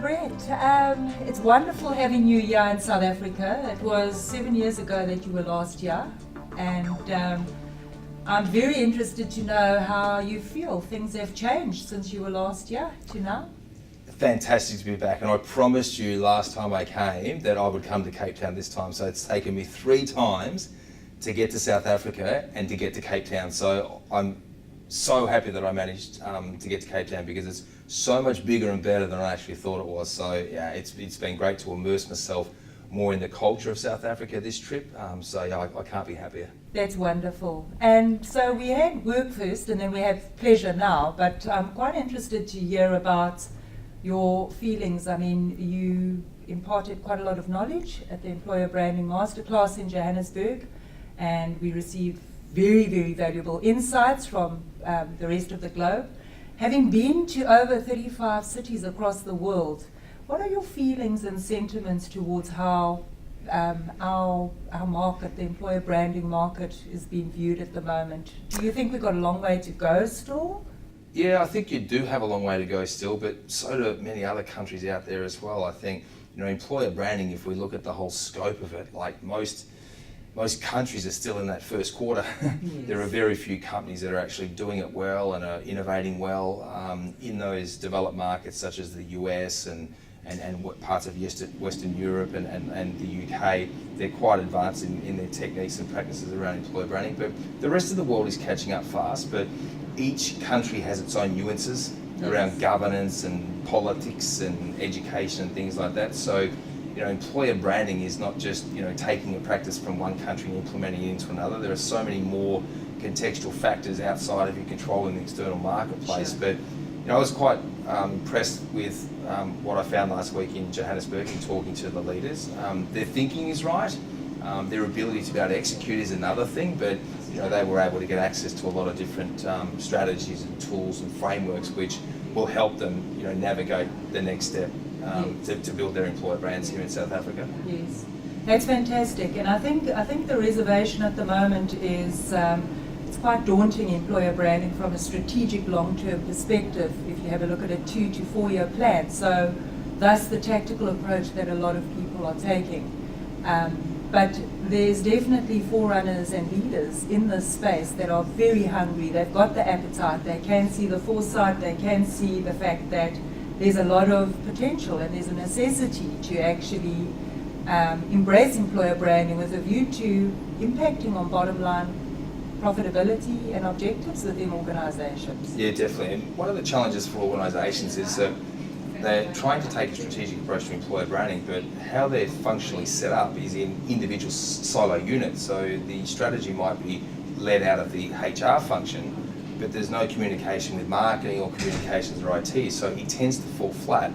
Brett, it's wonderful having you here in South Africa. It was 7 years ago that you were last here, and I'm very interested to know how you feel. Things have changed since you were last here to now. Fantastic to be back, and I promised you last time I came that I would come to Cape Town this time, so it's taken me 3 times to get to South Africa and to get to Cape Town. So I'm so happy that I managed to get to Cape Town, because it's so much bigger and better than I actually thought it was. So yeah, it's been great to immerse myself more in the culture of South Africa this trip. So yeah, I can't be happier. That's wonderful. And so we had work first and then we have pleasure now, but I'm quite interested to hear about your feelings. I mean, you imparted quite a lot of knowledge at the Employer Branding Masterclass in Johannesburg, and we received very, very valuable insights from the rest of the globe. Having been to over 35 cities across the world, what are your feelings and sentiments towards how our market, the employer branding market, is being viewed at the moment? Do you think we've got a long way to go still? Yeah, I think you do have a long way to go still, but so do many other countries out there as well. I think, employer branding, if we look at the whole scope of it, like most countries are still in that first quarter. Yes. There are very few companies that are actually doing it well and are innovating well in those developed markets such as the US and what parts of Western Europe and the UK. They're quite advanced in their techniques and practices around employer branding, but the rest of the world is catching up fast. But each country has its own nuances. Yes. Around governance and politics and education and things like that. So employer branding is not just taking a practice from one country and implementing it into another. There are so many more contextual factors outside of your control in the external marketplace. Sure. But I was quite impressed with what I found last week in Johannesburg in talking to the leaders. Their thinking is right. Their ability to be able to execute is another thing, but they were able to get access to a lot of different strategies and tools and frameworks which will help them navigate the next step. Yes. To build their employer brands here in South Africa. Yes, that's fantastic. And I think the reservation at the moment is it's quite daunting, employer branding from a strategic long-term perspective if you have a look at a 2 to 4 year plan. So thus the tactical approach that a lot of people are taking. But there's definitely forerunners and leaders in this space that are very hungry. They've got the appetite, they can see the foresight, they can see the fact that there's a lot of potential and there's a necessity to actually embrace employer branding with a view to impacting on bottom line profitability and objectives within organisations. Yeah, definitely. And one of the challenges for organisations is that they're trying to take a strategic approach to employer branding, but how they're functionally set up is in individual silo units. So the strategy might be led out of the HR function, but there's no communication with marketing or communications or IT, so it tends to fall flat.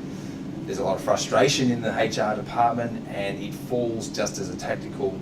There's a lot of frustration in the HR department, and it falls just as a tactical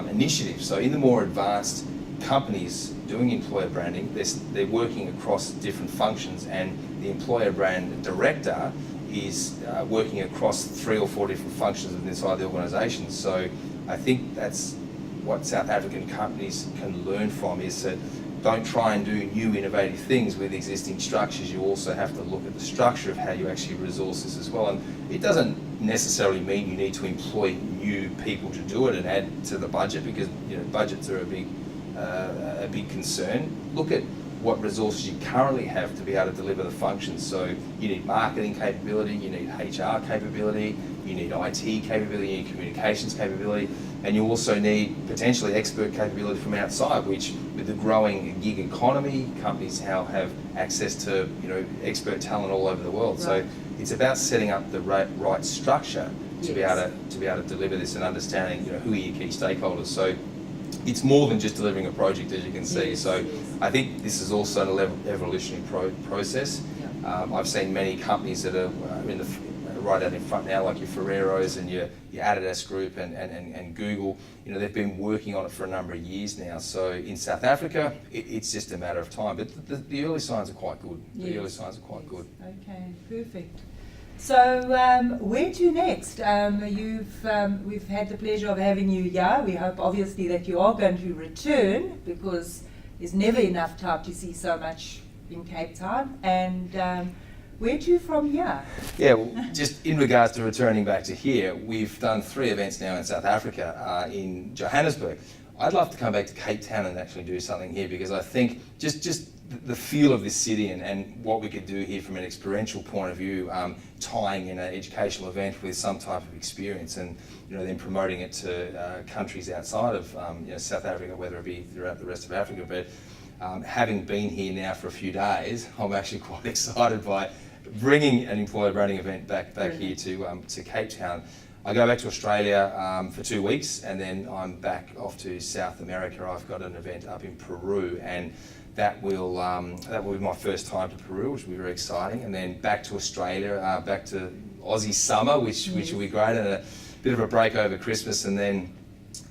initiative. So in the more advanced companies doing employer branding, they're working across different functions, and the employer brand director is working across 3 or 4 different functions inside the organisation. So I think that's what South African companies can learn from, is that don't try and do new innovative things with existing structures. You also have to look at the structure of how you actually resource this as well. And it doesn't necessarily mean you need to employ new people to do it and add to the budget, because budgets are a big concern. Look at what resources you currently have to be able to deliver the functions. So you need marketing capability, you need HR capability, you need IT capability, you need communications capability, and you also need potentially expert capability from outside, which with the growing gig economy, companies now have access to expert talent all over the world. Right. So it's about setting up the right structure to be able to deliver this, and understanding who are your key stakeholders. So it's more than just delivering a project, as you can see. Yes, so yes. I think this is also an evolutionary process. Yeah. I've seen many companies that are right out in front now, like your Ferreros and your Adidas Group and Google. They've been working on it for a number of years now. So in South Africa, it's just a matter of time. But the early signs are quite good. Yes. The early signs are quite good. Okay, perfect. So where to next? We've had the pleasure of having you here. We hope obviously that you are going to return, because there's never enough time to see so much in Cape Town. And where to from here? Yeah, well, just in regards to returning back to here, we've done 3 events now in South Africa, in Johannesburg. I'd love to come back to Cape Town and actually do something here, because I think just the feel of this city and what we could do here from an experiential point of view, tying in an educational event with some type of experience, and then promoting it to countries outside of South Africa, whether it be throughout the rest of Africa. But having been here now for a few days, I'm actually quite excited by bringing an employer branding event back here to Cape Town. I go back to Australia for 2 weeks, and then I'm back off to South America. I've got an event up in Peru, and that will be my first time to Peru, which will be very exciting. And then back to Australia, back to Aussie summer, which will be great, and a bit of a break over Christmas. And then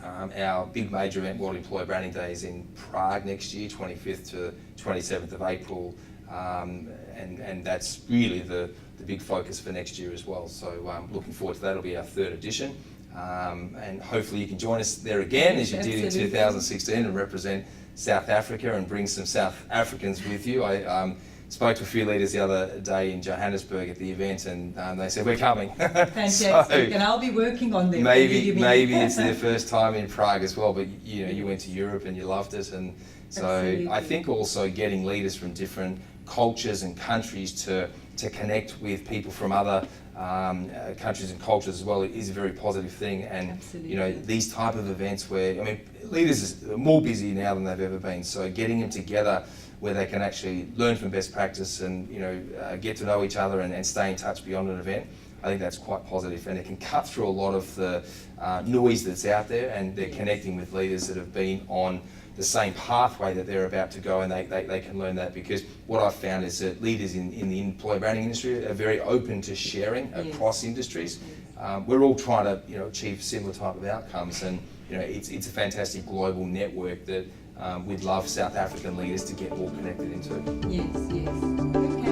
our big major event, World Employer Branding Day, is in Prague next year, 25th to 27th of April, and that's really the big focus for next year as well. So looking forward to that. It'll be our 3rd edition, and hopefully you can join us there again, as you did in 2016, and represent South Africa and bring some South Africans with you. I spoke to a few leaders the other day in Johannesburg at the event, and they said, we're coming. Fantastic, and I'll be working on them. Maybe it's their first time in Prague as well, but you went to Europe and you loved it, and so absolutely. I think also getting leaders from different cultures and countries to connect with people from other countries and cultures as well is a very positive thing. And absolutely. These type of events where, leaders are more busy now than they've ever been, so getting them together where they can actually learn from best practice and get to know each other and stay in touch beyond an event, I think that's quite positive, and it can cut through a lot of the noise that's out there, and they're connecting with leaders that have been on the same pathway that they're about to go, and they can learn that. Because what I've found is that leaders in the employer branding industry are very open to sharing across industries. We're all trying to achieve similar type of outcomes, and it's a fantastic global network that we'd love South African leaders to get more connected into. Yes. Okay.